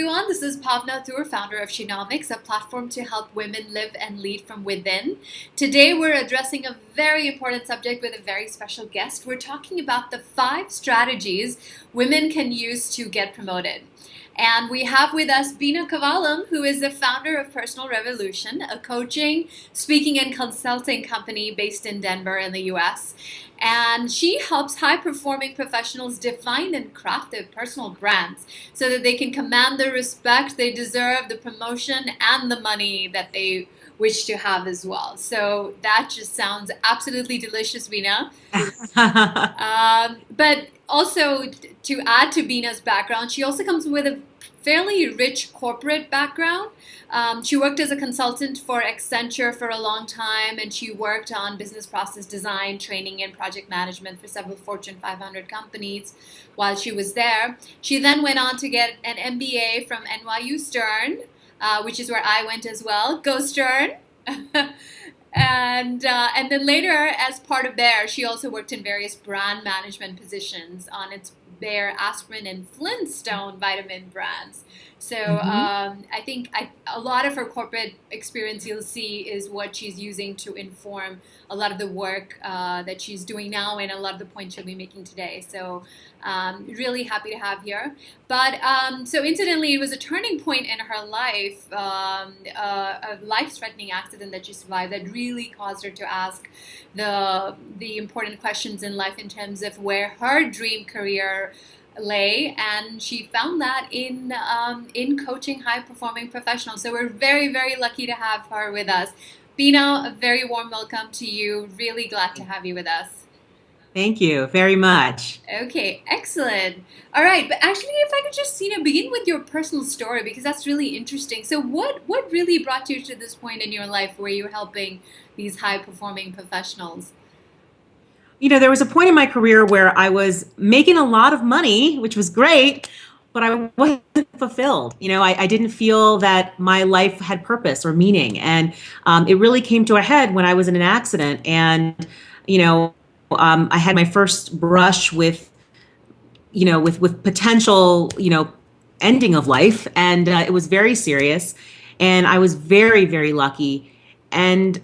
everyone. This is Pavna Tur, founder of Shenomics, a platform to help women live and lead from within. Today, we're addressing a very important subject with a very special guest. We're talking about the 5 strategies women can use to get promoted. And we have with us Beena Kavalam, who is the founder of Personal Revolution, a coaching, speaking, and consulting company based in Denver in the US. And she helps high-performing professionals define and craft their personal brands so that they can command the respect they deserve, the promotion, and the money that they wish to have as well. So that just sounds absolutely delicious, Beena. But also, to add to Beena's background, she also comes with a fairly rich corporate background. She worked as a consultant for Accenture for a long time, and she worked on business process design, training, and project management for several Fortune 500 companies while she was there. She then went on to get an MBA from NYU Stern, which is where I went as well. Go Stern! And then later, as part of Bayer, she also worked in various brand management positions on its Bayer, Aspirin, and Flintstone vitamin brands. So I think a lot of her corporate experience, you'll see, is what she's using to inform a lot of the work that she's doing now and a lot of the points she'll be making today. So really happy to have here. But so incidentally, it was a turning point in her life, a life-threatening accident that she survived that really caused her to ask the important questions in life in terms of where her dream career lay, and she found that in coaching high-performing professionals. So we're very, very lucky to have her with us. Beena, a very warm welcome to you. Really glad to have you with us. Thank you very much. Okay, excellent. All right, but actually, if I could just begin with your personal story, because that's really interesting. So what really brought you to this point in your life where you're helping these high-performing professionals? You know, there was a point in my career where I was making a lot of money, which was great, but I wasn't fulfilled. You know, I didn't feel that my life had purpose or meaning. And it really came to a head when I was in an accident. And, I had my first brush with, with potential, ending of life. And it was very serious. And I was very, very lucky. And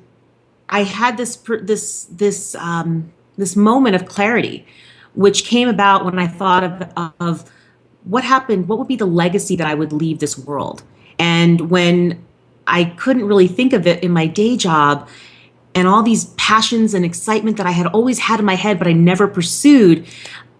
I had this moment of clarity, which came about when I thought of what happened, what would be the legacy that I would leave this world. And when I couldn't really think of it in my day job and all these passions and excitement that I had always had in my head, but I never pursued,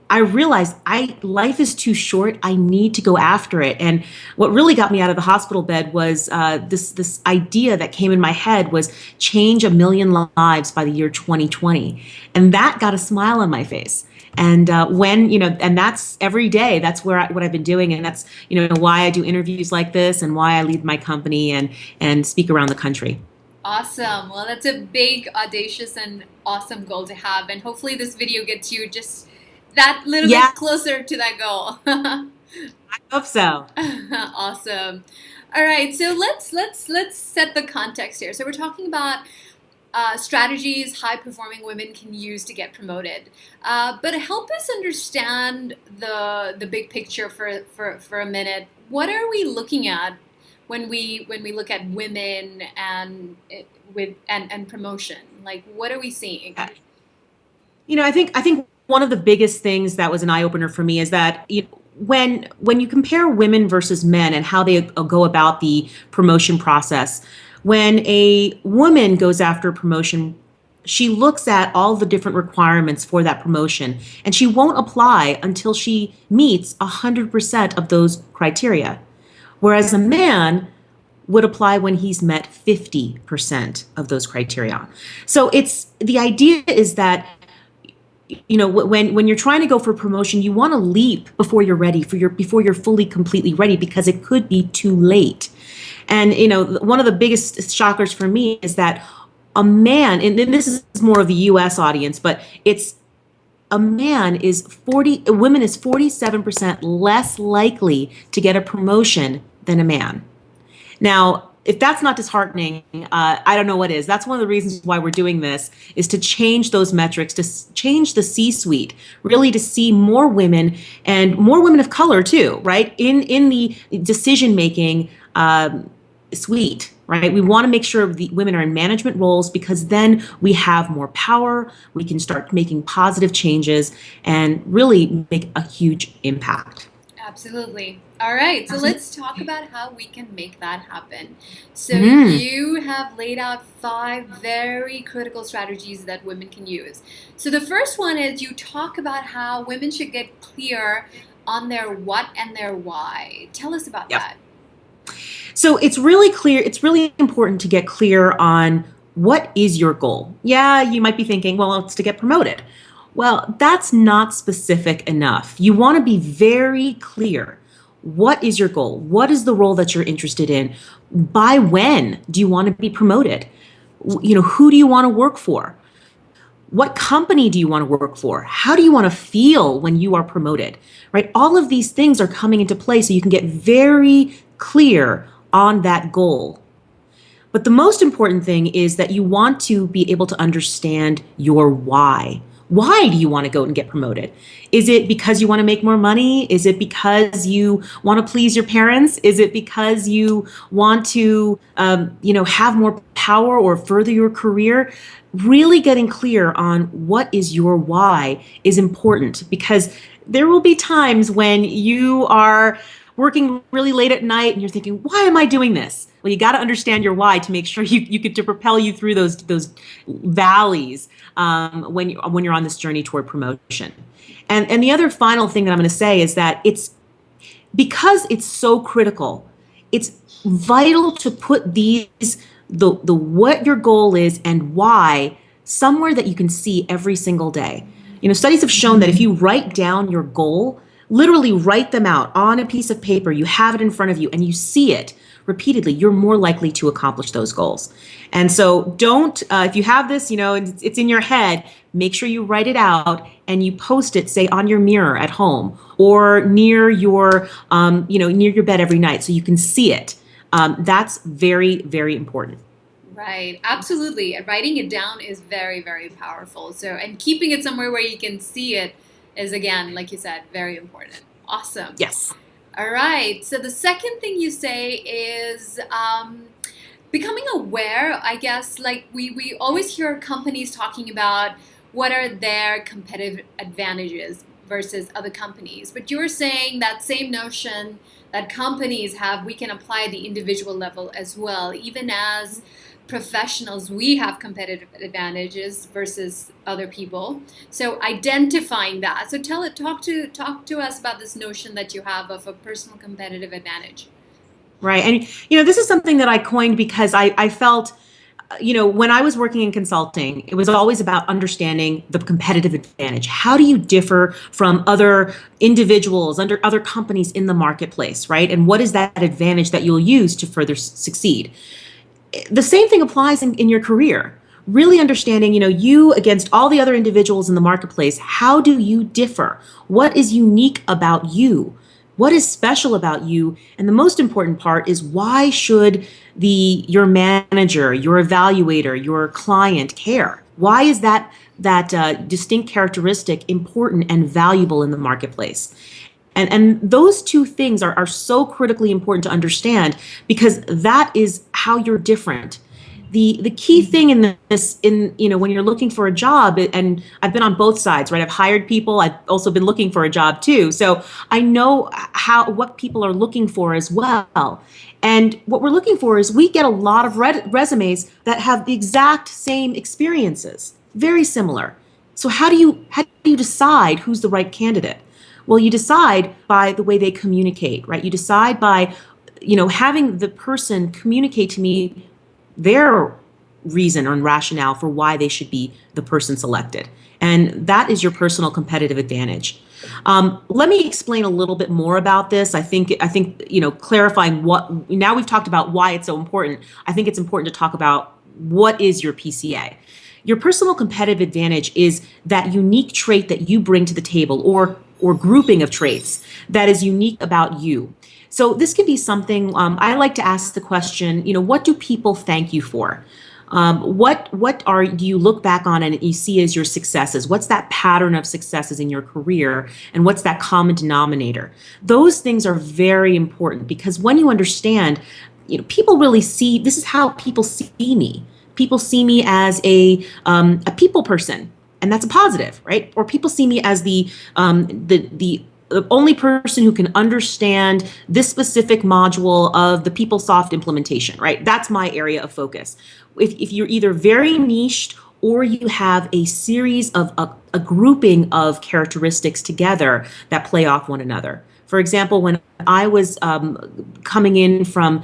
I realized life is too short. I need to go after it. And what really got me out of the hospital bed was this idea that came in my head was change 1 million lives by the year 2020. And that got a smile on my face. And and that's every day. That's what I've been doing. And that's, why I do interviews like this and why I lead my company and speak around the country. Awesome. Well, that's a big, audacious, and awesome goal to have. And hopefully this video gets you just that little bit closer to that goal. I hope so. Awesome. All right, so let's set the context here. So we're talking about strategies high-performing women can use to get promoted. But help us understand the big picture for a minute. What are we looking at when we look at women and promotion? Like, what are we seeing? I think one of the biggest things that was an eye-opener for me is that when you compare women versus men and how they go about the promotion process, when a woman goes after a promotion, she looks at all the different requirements for that promotion, and she won't apply until she meets 100% of those criteria. Whereas a man would apply when he's met 50% of those criteria. So the idea is that when you're trying to go for promotion, you want to leap before you're ready, before you're fully, completely ready, because it could be too late. And, one of the biggest shockers for me is that a man, and this is more of the US audience, but a woman is 47% less likely to get a promotion than a man. Now, if that's not disheartening, I don't know what is. That's one of the reasons why we're doing this, is to change those metrics, to change the C-suite, really to see more women and more women of color too, right? In the decision-making suite, right? We want to make sure the women are in management roles, because then we have more power. We can start making positive changes and really make a huge impact. Absolutely. All right. So let's talk about how we can make that happen. So you have laid out 5 very critical strategies that women can use. So the first one is you talk about how women should get clear on their what and their why. Tell us about that. So it's really clear, it's really important to get clear on what is your goal. Yeah, you might be thinking, well, it's to get promoted. Well, that's not specific enough. You want to be very clear. What is your goal? What is the role that you're interested in? By when do you want to be promoted? Who do you want to work for? What company do you want to work for? How do you want to feel when you are promoted? Right? All of these things are coming into play, so you can get very clear on that goal. But the most important thing is that you want to be able to understand your why. Why do you want to go and get promoted? Is it because you want to make more money? Is it because you want to please your parents? Is it because you want to, have more power or further your career? Really getting clear on what is your why is important, because there will be times when you are working really late at night and you're thinking, why am I doing this? Well, you got to understand your why to make sure you get to propel you through those valleys when you're on this journey toward promotion. And the other final thing that I'm going to say is that because it's so critical, it's vital to put the what your goal is and why somewhere that you can see every single day. Studies have shown that if you write down your goal, literally write them out on a piece of paper, you have it in front of you and you see it repeatedly, you're more likely to accomplish those goals. And so if you have this, it's in your head, make sure you write it out and you post it, say, on your mirror at home or near your bed every night so you can see it. That's very, very important. Right. Absolutely. Writing it down is very, very powerful. And keeping it somewhere where you can see it is, again, like you said, very important. Awesome. Yes. All right. So the second thing you say is becoming aware, I guess, like we always hear companies talking about what are their competitive advantages versus other companies. But you're saying that same notion that companies have, we can apply at the individual level as well. Even as professionals, we have competitive advantages versus other people. So identifying that. So talk to us about this notion that you have of a personal competitive advantage. Right. And, this is something that I coined because I felt, when I was working in consulting, it was always about understanding the competitive advantage. How do you differ from other individuals, under other companies in the marketplace, right? And what is that advantage that you'll use to further succeed? The same thing applies in your career. Really understanding, you against all the other individuals in the marketplace, how do you differ? What is unique about you? What is special about you? And the most important part is, why should your manager, your evaluator, your client care? Why is that distinct characteristic important and valuable in the marketplace? And those two things are so critically important to understand, because that is how you're different. The key thing in this, when you're looking for a job, and I've been on both sides, right? I've hired people. I've also been looking for a job too. So I know what people are looking for as well. And what we're looking for is, we get a lot of resumes that have the exact same experiences, very similar. So how do you decide who's the right candidate? Well, you decide by the way they communicate, right? You decide by, having the person communicate to me their reason and rationale for why they should be the person selected. And that is your personal competitive advantage. Let me explain a little bit more about this. I think, clarifying now we've talked about why it's so important. I think it's important to talk about what is your PCA. Your personal competitive advantage is that unique trait that you bring to the table, or grouping of traits that is unique about you. So this could be something, I like to ask the question, what do people thank you for? What do you look back on and you see as your successes? What's that pattern of successes in your career? And what's that common denominator? Those things are very important because when you understand, people really see, this is how people see me. People see me as a people person, and that's a positive, right? Or people see me as the only person who can understand this specific module of the PeopleSoft implementation, right? That's my area of focus. If you're either very niched or you have a series of a grouping of characteristics together that play off one another. For example, when I was coming in from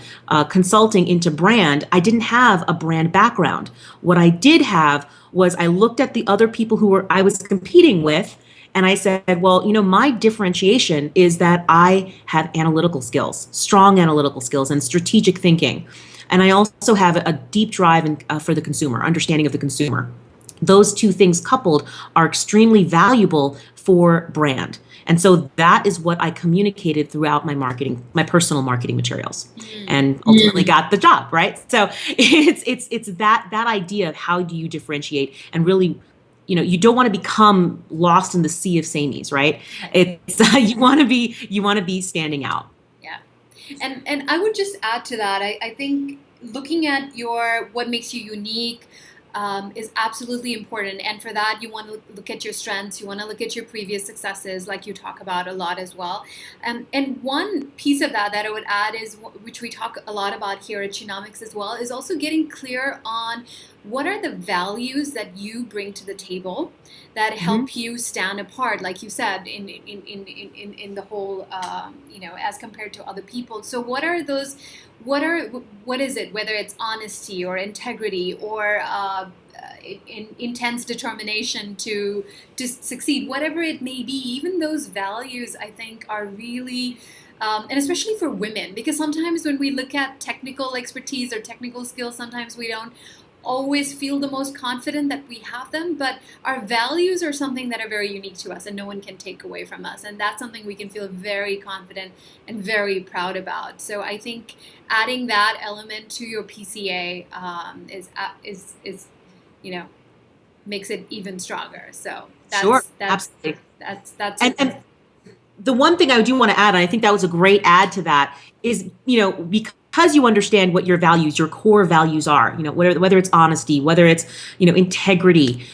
consulting into brand, I didn't have a brand background. What I did have was I looked at the other people I was competing with, and I said, well, my differentiation is that I have analytical skills, strong analytical skills and strategic thinking. And I also have a deep drive for the consumer, understanding of the consumer. Those two things coupled are extremely valuable for brand. And so that is what I communicated throughout my personal marketing materials, and ultimately got the job, right? So it's that idea of how do you differentiate and really, you don't want to become lost in the sea of sameys, right? It's you want to be standing out. Yeah. And I would just add to that, I think looking at what makes you unique is absolutely important. And for that, you want to look at your strengths. You want to look at your previous successes, like you talk about a lot as well. And one piece of that I would add is, which we talk a lot about here at Shenomics as well, is also getting clear on what are the values that you bring to the table that help you stand apart, like you said, in the whole, as compared to other people. So what are those? What is it? Whether it's honesty or integrity or intense determination to succeed, whatever it may be. Even those values, I think, are really. And especially for women, because sometimes when we look at technical expertise or technical skills, sometimes we don't always feel the most confident that we have them, but our values are something that are very unique to us and no one can take away from us, and that's something we can feel very confident and very proud about. So I think adding that element to your PCA is makes it even stronger. So Absolutely. That's and the one thing I do want to add, and I think that was a great add to that, is because you understand what your values, your core values are, whether it's honesty, whether it's integrity,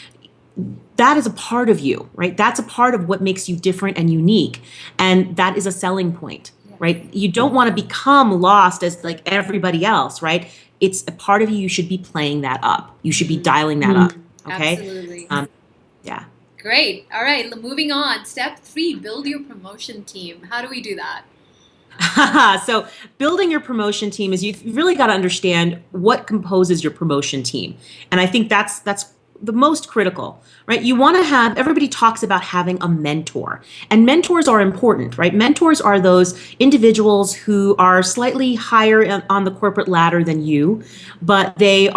that is a part of you, right? That's a part of what makes you different and unique, and that is a selling point, right? You don't want to become lost as like everybody else, right? It's a part of you. You should be playing that up. You should be dialing that up. Okay. Absolutely. Yeah. Great. All right. Moving on. Step 3, build your promotion team. How do we do that? So building your promotion team is you've really got to understand what composes your promotion team. And I think that's the most critical, right? You want to have, everybody talks about having a mentor, and mentors are important, right? Mentors are those individuals who are slightly higher on the corporate ladder than you, but they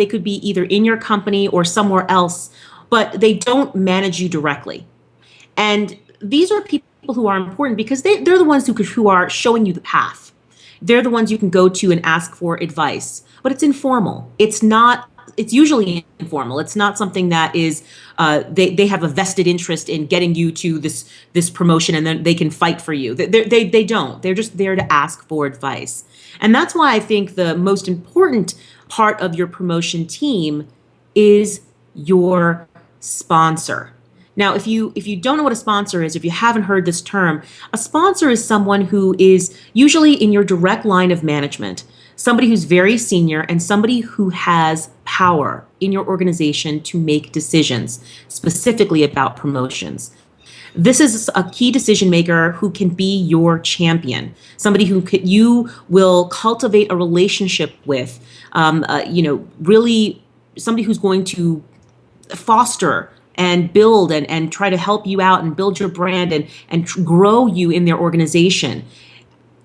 could be either in your company or somewhere else, but they don't manage you directly. And these are people who are important because they're the ones who are showing you the path. They're the ones you can go to and ask for advice, but it's informal. It's usually informal. It's not something that is, they have a vested interest in getting you to this promotion and then they can fight for you. They don't. They're just there to ask for advice. And that's why I think the most important part of your promotion team is your sponsor. Now, if you don't know what a sponsor is, if you haven't heard this term, a sponsor is someone who is usually in your direct line of management, somebody who's very senior and somebody who has power in your organization to make decisions, specifically about promotions. This is a key decision maker who can be your champion, somebody who you will cultivate a relationship with, really somebody who's going to foster and build and try to help you out and build your brand and grow you in their organization.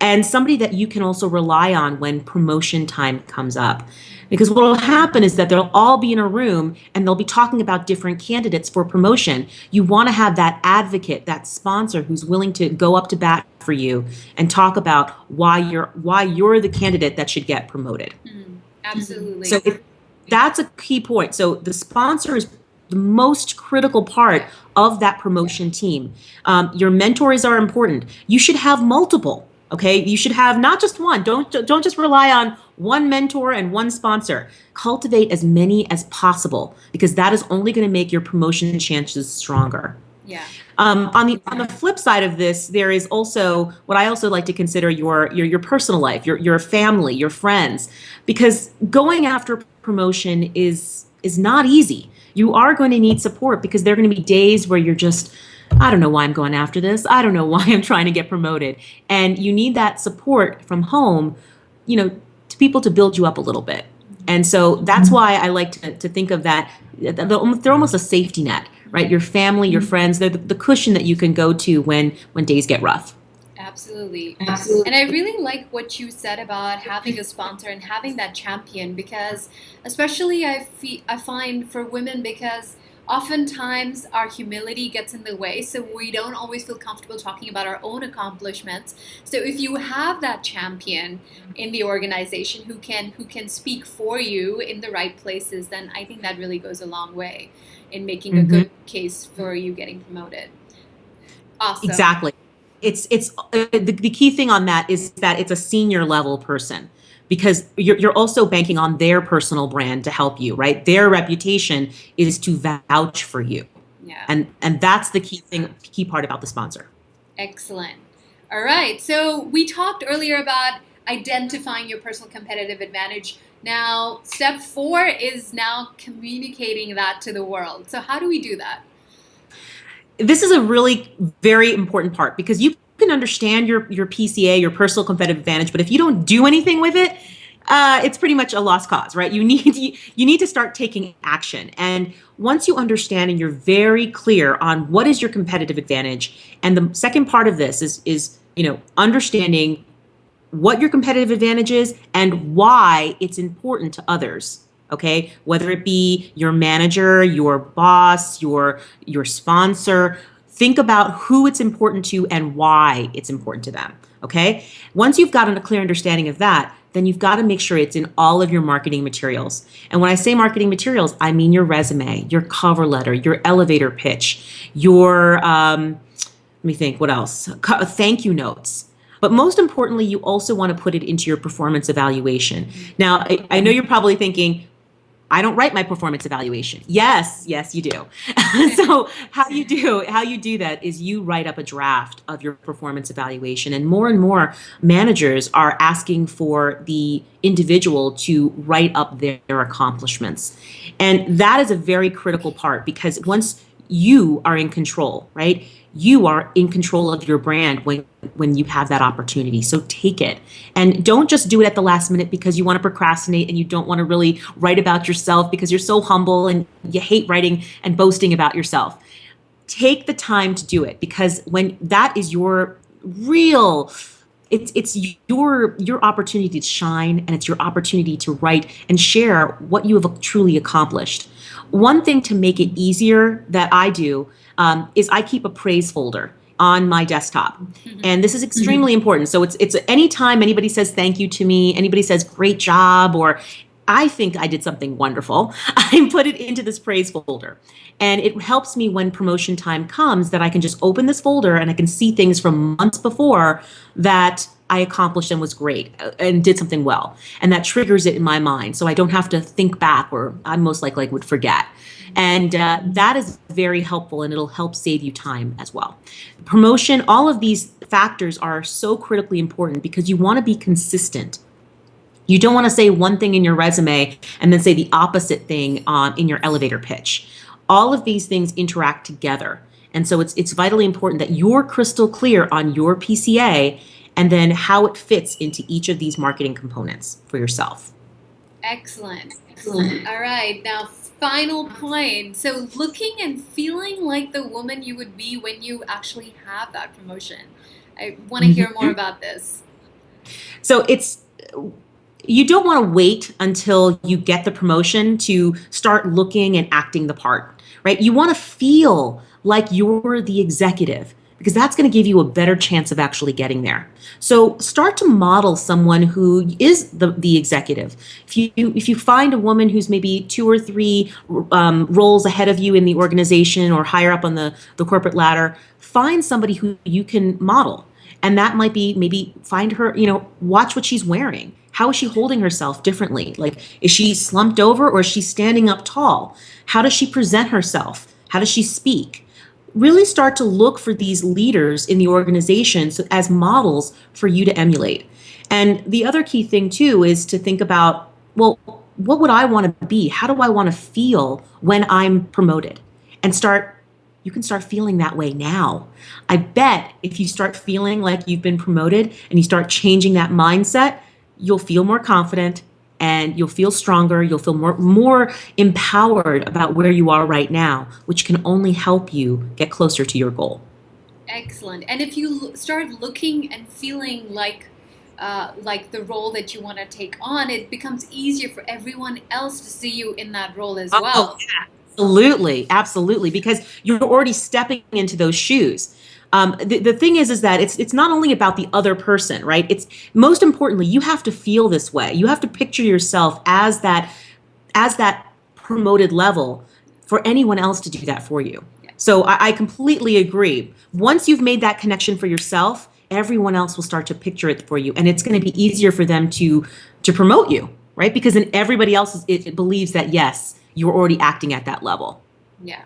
And somebody that you can also rely on when promotion time comes up. Because what will happen is that they'll all be in a room and they'll be talking about different candidates for promotion. You want to have that advocate, that sponsor who's willing to go up to bat for you and talk about why you're the candidate that should get promoted. Absolutely. So that's a key point. So the sponsor is the most critical part of that promotion team. Your mentors are important. You should have multiple. Okay, you should have not just one. Don't just rely on one mentor and one sponsor. Cultivate as many as possible because that is only going to make your promotion chances stronger. Yeah. On the flip side of this, there is also what I also like to consider your personal life, your family, your friends, because going after promotion is not easy. You are going to need support because there are going to be days where you're just, I don't know why I'm going after this. I don't know why I'm trying to get promoted, and you need that support from home, to people to build you up a little bit. And so that's why I like to think of that. They're almost a safety net, right? Your family, your friends, they're the cushion that you can go to when days get rough. Absolutely. And I really like what you said about having a sponsor and having that champion because especially I find for women because oftentimes our humility gets in the way, so we don't always feel comfortable talking about our own accomplishments. So if you have that champion in the organization who can speak for you in the right places, then I think that really goes a long way in making a good case for you getting promoted. Awesome. Exactly. It's the key thing on that is that it's a senior level person because you're also banking on their personal brand to help you, right? Their reputation is to vouch for you. Yeah. And that's the key part about the sponsor. Excellent. All right. So we talked earlier about identifying your personal competitive advantage. Now, step 4 is now communicating that to the world. So how do we do that? This is a really very important part because you can understand your PCA, your personal competitive advantage, but if you don't do anything with it, it's pretty much a lost cause, right? You need to start taking action. And once you understand and you're very clear on what is your competitive advantage, and the second part of this is understanding what your competitive advantage is and why it's important to others. Okay, whether it be your manager, your boss, your sponsor, think about who it's important to and why it's important to them. Okay, once you've gotten a clear understanding of that, then you've got to make sure it's in all of your marketing materials. And when I say marketing materials, I mean your resume, your cover letter, your elevator pitch, your let me think, what else? Thank you notes. But most importantly, you also want to put it into your performance evaluation. Now, I know you're probably thinking, I don't write my performance evaluation. Yes, you do. So how you do that is you write up a draft of your performance evaluation, and more managers are asking for the individual to write up their accomplishments. And that is a very critical part because once you are in control, right? You are in control of your brand when you have that opportunity. So take it. And don't just do it at the last minute because you want to procrastinate and you don't want to really write about yourself because you're so humble and you hate writing and boasting about yourself. Take the time to do it because when that is your real it's your opportunity to shine, and it's your opportunity to write and share what you have truly accomplished. One thing to make it easier that I do is I keep a praise folder on my desktop. And this is extremely important. So it's anytime anybody says thank you to me, anybody says great job, or I think I did something wonderful, I put it into this praise folder. And it helps me when promotion time comes that I can just open this folder and I can see things from months before that I accomplished and was great and did something well. And that triggers it in my mind. So I don't have to think back, or I most likely would forget. And that is very helpful, and it'll help save you time as well. Promotion, all of these factors are so critically important because you want to be consistent. You don't want to say one thing in your resume and then say the opposite thing in your elevator pitch. All of these things interact together. And so it's vitally important that you're crystal clear on your PCA and then how it fits into each of these marketing components for yourself. Excellent. All right. Now, final point. So looking and feeling like the woman you would be when you actually have that promotion. I want to hear more about this. So you don't want to wait until you get the promotion to start looking and acting the part, right? You want to feel like you're the executive because that's going to give you a better chance of actually getting there. So start to model someone who is the executive. If you find a woman who's maybe two or three roles ahead of you in the organization or higher up on the corporate ladder, find somebody who you can model. And that might be maybe find her, watch what she's wearing. How is she holding herself differently? Like, is she slumped over or is she standing up tall? How does she present herself? How does she speak? Really start to look for these leaders in the organization as models for you to emulate. And the other key thing too is to think about, well, what would I want to be? How do I want to feel when I'm promoted? And you can start feeling that way now. I bet if you start feeling like you've been promoted and you start changing that mindset, you'll feel more confident and you'll feel stronger. You'll feel more empowered about where you are right now, which can only help you get closer to your goal. Excellent. And if you start looking and feeling like the role that you want to take on, it becomes easier for everyone else to see you in that role as well. Yeah. Absolutely, absolutely, because you're already stepping into those shoes. The thing is that it's not only about the other person, right? It's most importantly, you have to feel this way. You have to picture yourself as that promoted level for anyone else to do that for you. Yeah. So I completely agree. Once you've made that connection for yourself, everyone else will start to picture it for you, and it's going to be easier for them to promote you, right? Because then everybody else it believes that yes, you're already acting at that level. Yeah.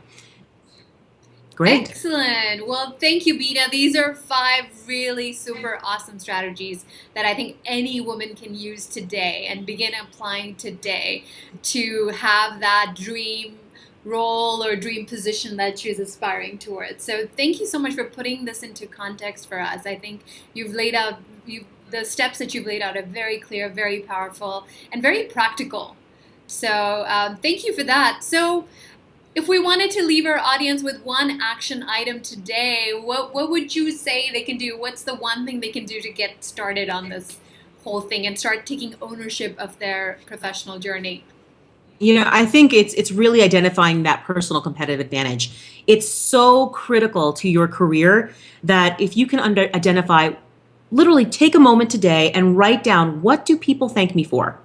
Great. Excellent. Well, thank you, Beena. These are 5 really super awesome strategies that I think any woman can use today and begin applying today to have that dream role or dream position that she's aspiring towards. So thank you so much for putting this into context for us. I think the steps that you've laid out are very clear, very powerful, and very practical. So thank you for that. So if we wanted to leave our audience with one action item today, what would you say they can do? What's the one thing they can do to get started on this whole thing and start taking ownership of their professional journey? I think it's really identifying that personal competitive advantage. It's so critical to your career that if you can identify, literally take a moment today and write down, what do people thank me for?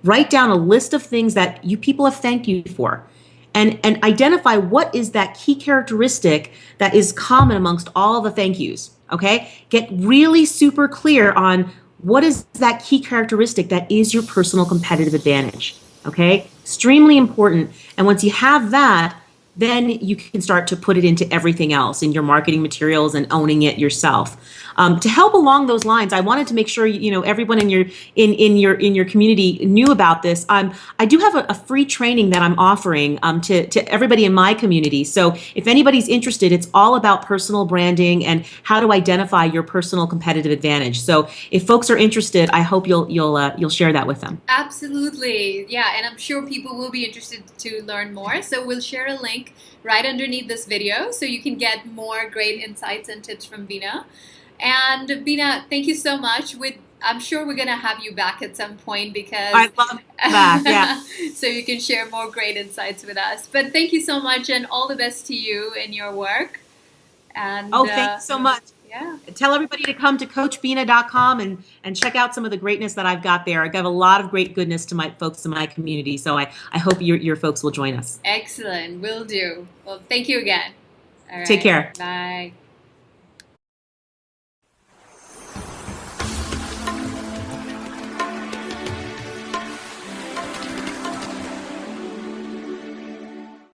Write down a list of things that people have thanked you for, and identify what is that key characteristic that is common amongst all the thank yous. Okay? Get really super clear on what is that key characteristic that is your personal competitive advantage. Okay? Extremely important. And once you have that, then you can start to put it into everything else in your marketing materials and owning it yourself. To help along those lines, I wanted to make sure everyone in your community knew about this. I do have a free training that I'm offering to everybody in my community. So if anybody's interested, it's all about personal branding and how to identify your personal competitive advantage. So if folks are interested, I hope you'll share that with them. Absolutely, yeah, and I'm sure people will be interested to learn more. So we'll share a link right underneath this video so you can get more great insights and tips from Beena. And Beena, thank you so much. I'm sure we're going to have you back at some point because I'd love to come back, yeah. So you can share more great insights with us. But thank you so much and all the best to you in your work. And thank you so much. Yeah. Tell everybody to come to coachbeena.com and check out some of the greatness that I've got there. I got a lot of great goodness to my folks in my community. So I hope your folks will join us. Excellent. Will do. Well, thank you again. All right. Take care. Bye.